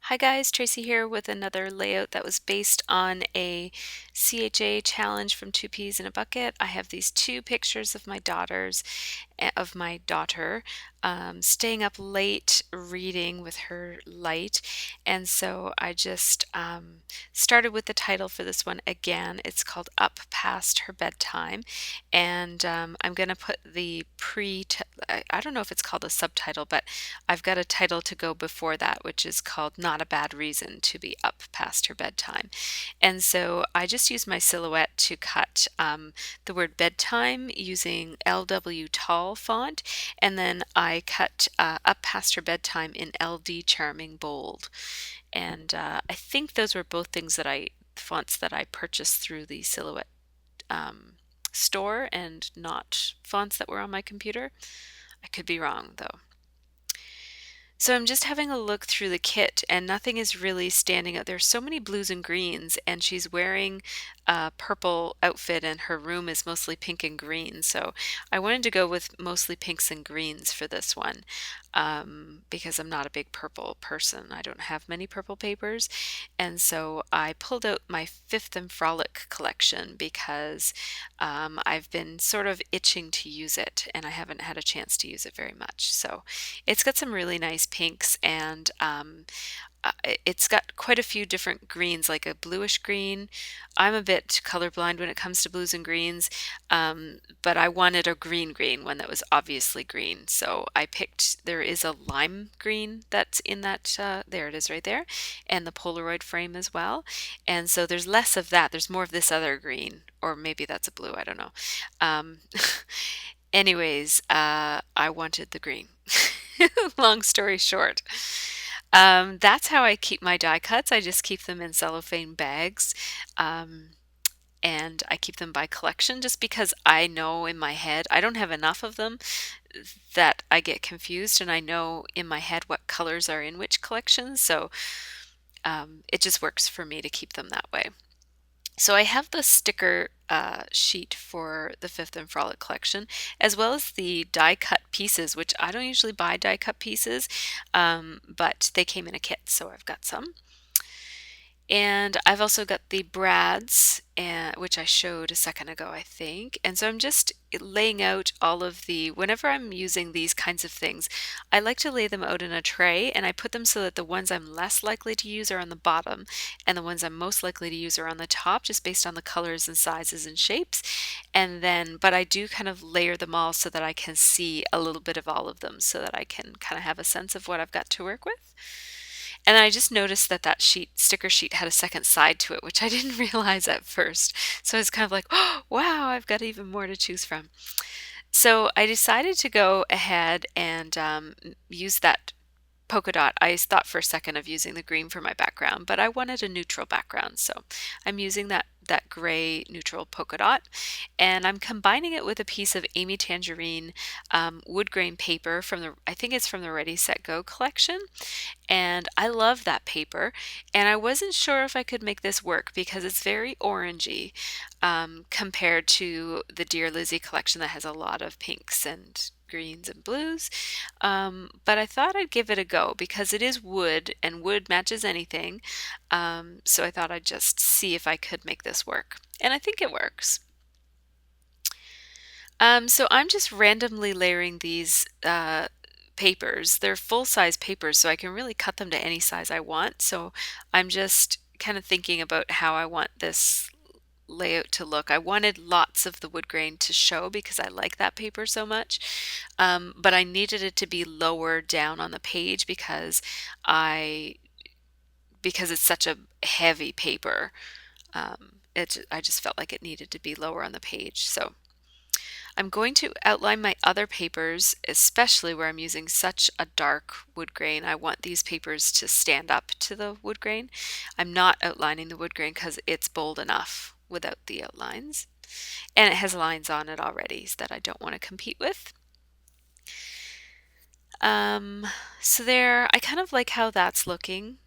Hi guys, Tracy here with another layout that was based on a CHA challenge from Two Peas in a Bucket. I have these two pictures of my daughter staying up late reading with her light, and so I just started with the title for this one again. It's called Up Past Her Bedtime, and I'm going to put the I don't know if it's called a subtitle, but I've got a title to go before that, which is called Not a Bad Reason to Be Up Past Her Bedtime. And so I just used my silhouette to cut the word bedtime using LW tall font, and then I cut Up Past Her Bedtime in LD Charming Bold. And I think those were both fonts that I purchased through the Silhouette store and not fonts that were on my computer. I could be wrong though. So I'm just having a look through the kit and nothing is really standing out. There's so many blues and greens, and she's wearing a purple outfit and her room is mostly pink and green. So I wanted to go with mostly pinks and greens for this one because I'm not a big purple person. I don't have many purple papers. And so I pulled out my Fifth and Frolic collection because I've been sort of itching to use it and I haven't had a chance to use it very much. So it's got some really nice pinks, and it's got quite a few different greens, like a bluish green. I'm a bit colorblind when it comes to blues and greens, but I wanted a green one that was obviously green. So I picked, there is a lime green that's in that, there it is right there, and the Polaroid frame as well. And so there's less of that. There's more of this other green, or maybe that's a blue, I don't know. Um, Anyways, I wanted the green. Long story short. That's how I keep my die cuts. I just keep them in cellophane bags. Um, and I keep them by collection just because I know in my head, I don't have enough of them that I get confused, and I know in my head what colors are in which collections. So it just works for me to keep them that way. So I have the sticker sheet for the Fifth and Frolic collection, as well as the die cut pieces, which I don't usually buy die cut pieces, but they came in a kit, so I've got some. And I've also got the brads, which I showed a second ago, I think. And so I'm just laying out all of whenever I'm using these kinds of things, I like to lay them out in a tray, and I put them so that the ones I'm less likely to use are on the bottom and the ones I'm most likely to use are on the top, just based on the colors and sizes and shapes. And then, but I do kind of layer them all so that I can see a little bit of all of them so that I can kind of have a sense of what I've got to work with. And I just noticed that sticker sheet had a second side to it, which I didn't realize at first. So I was kind of like, oh, wow, I've got even more to choose from. So I decided to go ahead and use that polka dot. I thought for a second of using the green for my background, but I wanted a neutral background. So I'm using that gray neutral polka dot, and I'm combining it with a piece of Amy Tangerine wood grain paper I think it's from the Ready Set Go collection. And I love that paper, and I wasn't sure if I could make this work because it's very orangey compared to the Dear Lizzy collection that has a lot of pinks and greens and blues. But I thought I'd give it a go because it is wood and wood matches anything. So I thought I'd just see if I could make this work. And I think it works. So I'm just randomly layering these papers. They're full-size papers, so I can really cut them to any size I want. So I'm just kind of thinking about how I want this layout to look. I wanted lots of the wood grain to show because I like that paper so much, but I needed it to be lower down on the page because it's such a heavy paper. I just felt like it needed to be lower on the page. So I'm going to outline my other papers, especially where I'm using such a dark wood grain. I want these papers to stand up to the wood grain. I'm not outlining the wood grain because it's bold enough without the outlines. And it has lines on it already that I don't want to compete with. So there, I kind of like how that's looking.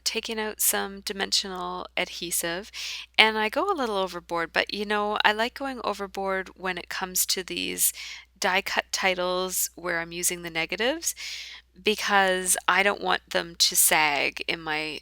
Taking out some dimensional adhesive, and I go a little overboard, but I like going overboard when it comes to these die cut titles where I'm using the negatives because I don't want them to sag in my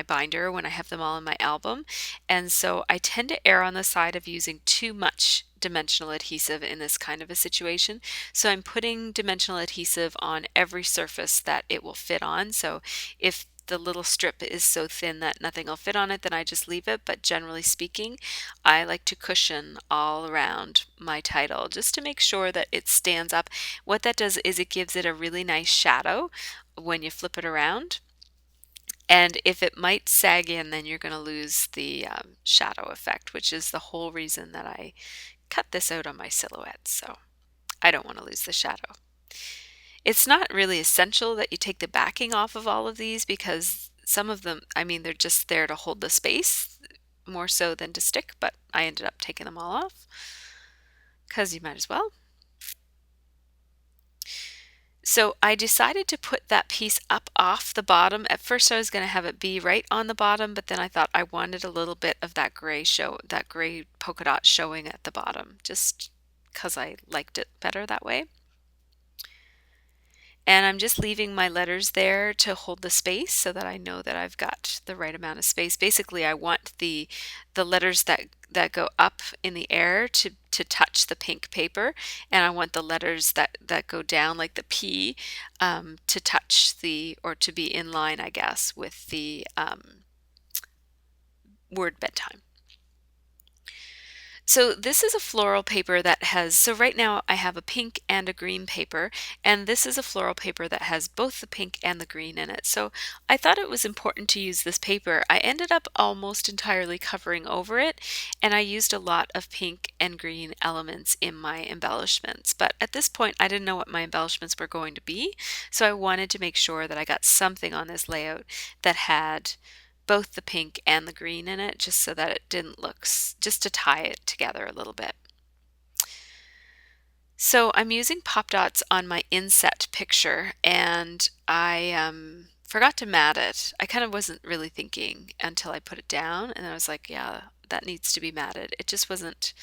binder when I have them all in my album. And so I tend to err on the side of using too much dimensional adhesive in this kind of a situation. So I'm putting dimensional adhesive on every surface that it will fit on. So if the little strip is so thin that nothing will fit on it, then I just leave it. But generally speaking, I like to cushion all around my title just to make sure that it stands up. What that does is it gives it a really nice shadow when you flip it around. And if it might sag in, then you're going to lose the shadow effect, which is the whole reason that I cut this out on my silhouette. So I don't want to lose the shadow. It's not really essential that you take the backing off of all of these because some of them, I mean, they're just there to hold the space more so than to stick, but I ended up taking them all off because you might as well. So I decided to put that piece up off the bottom. At first I was going to have it be right on the bottom, but then I thought I wanted a little bit of that gray that gray polka dot showing at the bottom, just because I liked it better that way. And I'm just leaving my letters there to hold the space so that I know that I've got the right amount of space. Basically, I want the letters that go up in the air to touch the pink paper, and I want the letters that go down like the P to touch or to be in line, I guess, with the word bedtime. So this is a floral paper that has, so right now I have a pink and a green paper, and this is a floral paper that has both the pink and the green in it. So I thought it was important to use this paper. I ended up almost entirely covering over it, and I used a lot of pink and green elements in my embellishments. But at this point, I didn't know what my embellishments were going to be, so I wanted to make sure that I got something on this layout that had both the pink and the green in it, just so that it didn't look, just to tie it together a little bit. So I'm using pop dots on my inset picture, and I forgot to mat it. I kind of wasn't really thinking until I put it down, and I was like, yeah, that needs to be matted. It just wasn't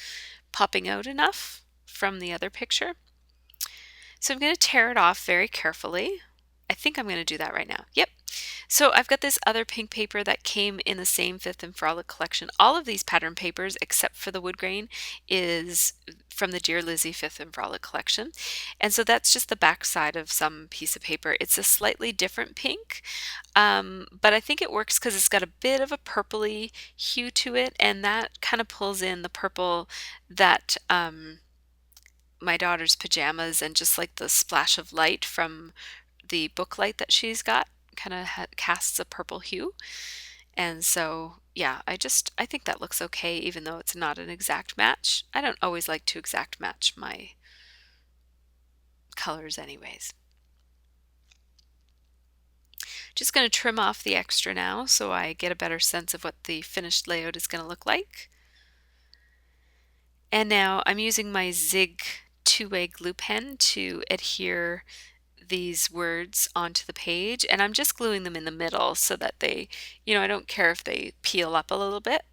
popping out enough from the other picture. So I'm going to tear it off very carefully. I think I'm going to do that right now. Yep. So I've got this other pink paper that came in the same Fifth and Frolic collection. All of these pattern papers, except for the wood grain, is from the Dear Lizzy Fifth and Frolic collection. And so that's just the back side of some piece of paper. It's a slightly different pink, but I think it works because it's got a bit of a purpley hue to it, and that kind of pulls in the purple that my daughter's pajamas and just like the splash of light from the book light that she's got kind of casts a purple hue. And so yeah, I think that looks okay even though it's not an exact match. I don't always like to exact match my colors anyways. Just going to trim off the extra now so I get a better sense of what the finished layout is going to look like. And now I'm using my Zig two-way glue pen to adhere these words onto the page, and I'm just gluing them in the middle so that they, I don't care if they peel up a little bit.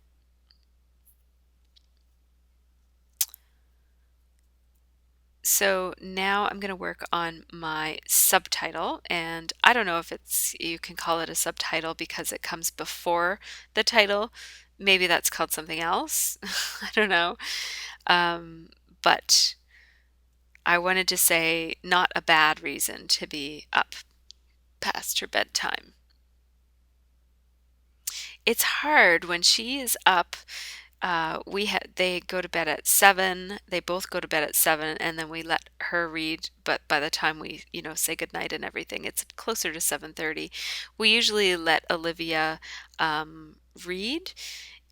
So now I'm going to work on my subtitle, and I don't know if you can call it a subtitle because it comes before the title. Maybe that's called something else. I don't know. But I wanted to say not a bad reason to be up past her bedtime. It's hard when she is up. They go to bed at 7. They both go to bed at 7, and then we let her read. But by the time we, say goodnight and everything, it's closer to 7:30. We usually let Olivia read,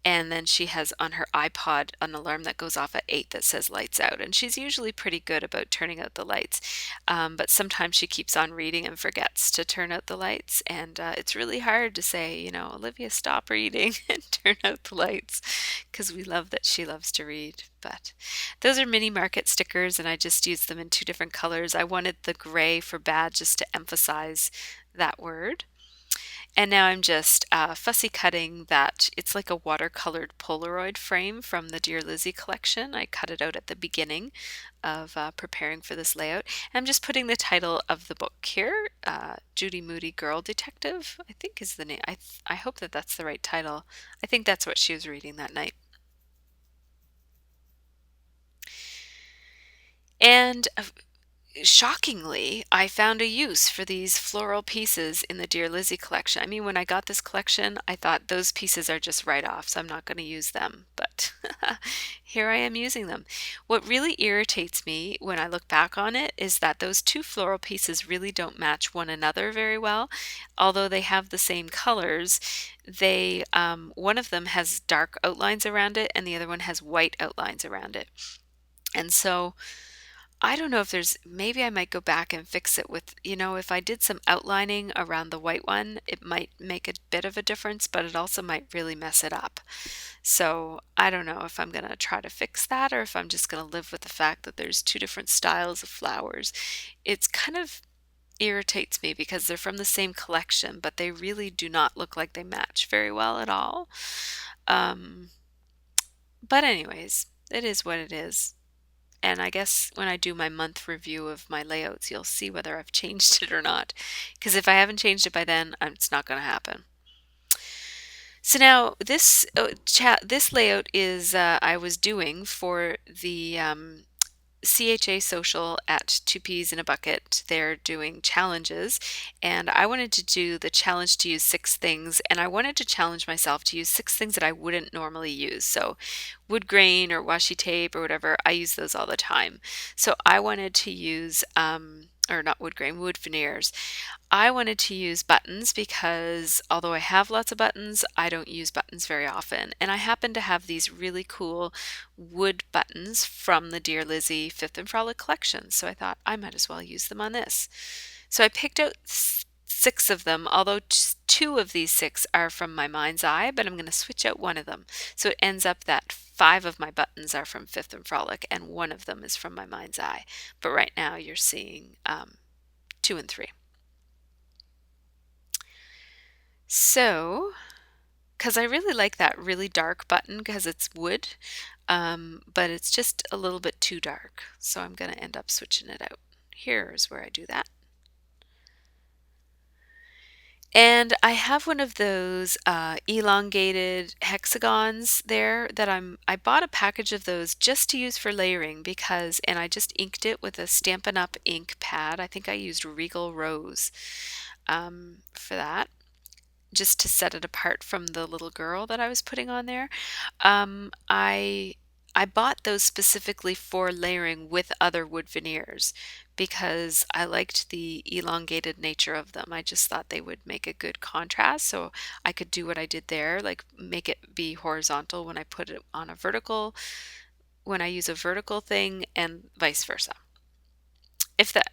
and then she has on her iPod an alarm that goes off at 8 that says lights out, and she's usually pretty good about turning out the lights, but sometimes she keeps on reading and forgets to turn out the lights, and it's really hard to say, Olivia, stop reading and turn out the lights, because we love that she loves to read. But those are mini market stickers, and I just used them in 2 different colors. I wanted the gray for bad just to emphasize that word. And now I'm just fussy cutting that. It's like a watercolored Polaroid frame from the Dear Lizzy collection. I cut it out at the beginning of preparing for this layout. I'm just putting the title of the book here, Judy Moody Girl Detective, I think is the name. I hope that that's the right title. I think that's what she was reading that night. And shockingly, I found a use for these floral pieces in the Dear Lizzy collection. I mean, when I got this collection, I thought those pieces are just write-offs. I'm not going to use them, but here I am using them. What really irritates me when I look back on it is that those two floral pieces really don't match one another very well. Although they have the same colors, they one of them has dark outlines around it and the other one has white outlines around it. And so I don't know if maybe I might go back and fix it with, if I did some outlining around the white one, it might make a bit of a difference, but it also might really mess it up. So I don't know if I'm going to try to fix that or if I'm just going to live with the fact that there's two different styles of flowers. It's kind of irritates me because they're from the same collection, but they really do not look like they match very well at all. Um, but anyways, it is what it is. And I guess when I do my month review of my layouts, you'll see whether I've changed it or not. Because if I haven't changed it by then, it's not going to happen. So now this layout is I was doing for the CHA Social at Two Peas in a Bucket. They're doing challenges, and I wanted to do the challenge to use 6 things, and I wanted to challenge myself to use 6 things that I wouldn't normally use. So wood grain or washi tape or whatever, I use those all the time. So I wanted to use or not wood grain, wood veneers. I wanted to use buttons because although I have lots of buttons, I don't use buttons very often. And I happen to have these really cool wood buttons from the Dear Lizzy Fifth and Frolic collection. So I thought I might as well use them on this. So I picked out 6 of them, although 2 of these 6 are from my mind's eye, but I'm going to switch out one of them. So it ends up that 5 of my buttons are from Fifth and Frolic and one of them is from my mind's eye. But right now you're seeing 2 and 3. So, because I really like that really dark button because it's wood, but it's just a little bit too dark. So I'm going to end up switching it out. Here's where I do that. And I have one of those elongated hexagons there that I bought a package of those just to use for layering and I just inked it with a Stampin' Up! Ink pad. I think I used Regal Rose for that, just to set it apart from the little girl that I was putting on there. I bought those specifically for layering with other wood veneers because I liked the elongated nature of them. I just thought they would make a good contrast, so I could do what I did there, like make it be horizontal when I put it on a vertical, when I use a vertical thing, and vice versa.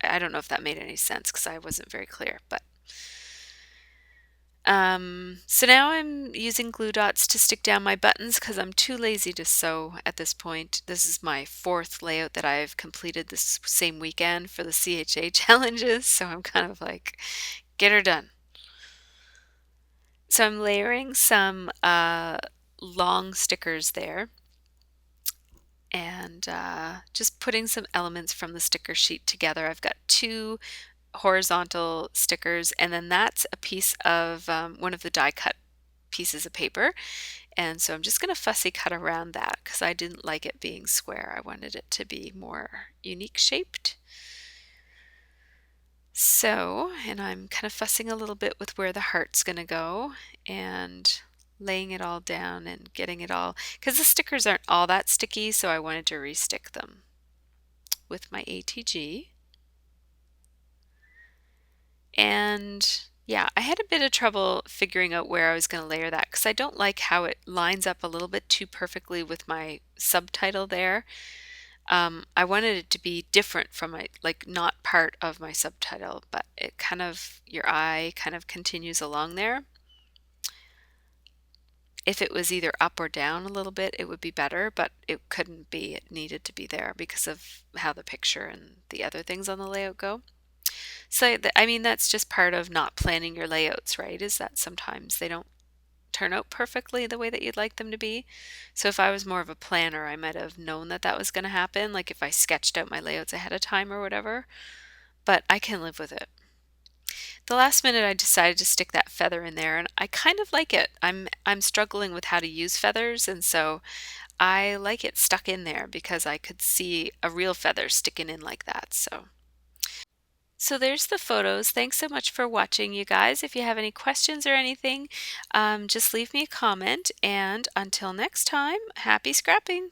I don't know if that made any sense because I wasn't very clear, but so now I'm using glue dots to stick down my buttons because I'm too lazy to sew at this point. This is my 4th layout that I've completed this same weekend for the CHA challenges, so I'm kind of like, get her done. So I'm layering some long stickers there and just putting some elements from the sticker sheet together. I've got 2 horizontal stickers, and then that's a piece of one of the die cut pieces of paper, and so I'm just going to fussy cut around that because I didn't like it being square. I wanted it to be more unique shaped. So, and I'm kind of fussing a little bit with where the heart's going to go and laying it all down and getting it all, because the stickers aren't all that sticky, so I wanted to restick them with my ATG. And yeah, I had a bit of trouble figuring out where I was going to layer that because I don't like how it lines up a little bit too perfectly with my subtitle there. I wanted it to be different from like not part of my subtitle, but it kind of, your eye kind of continues along there. If it was either up or down a little bit, it would be better, but it couldn't be. It needed to be there because of how the picture and the other things on the layout go. So, I mean, that's just part of not planning your layouts, right? Is that sometimes they don't turn out perfectly the way that you'd like them to be. So if I was more of a planner, I might have known that that was going to happen, like if I sketched out my layouts ahead of time or whatever, but I can live with it. The last minute I decided to stick that feather in there and I kind of like it. I'm struggling with how to use feathers, and so I like it stuck in there because I could see a real feather sticking in like that. So there's the photos. Thanks so much for watching, you guys. If you have any questions or anything, just leave me a comment. And until next time, happy scrapping.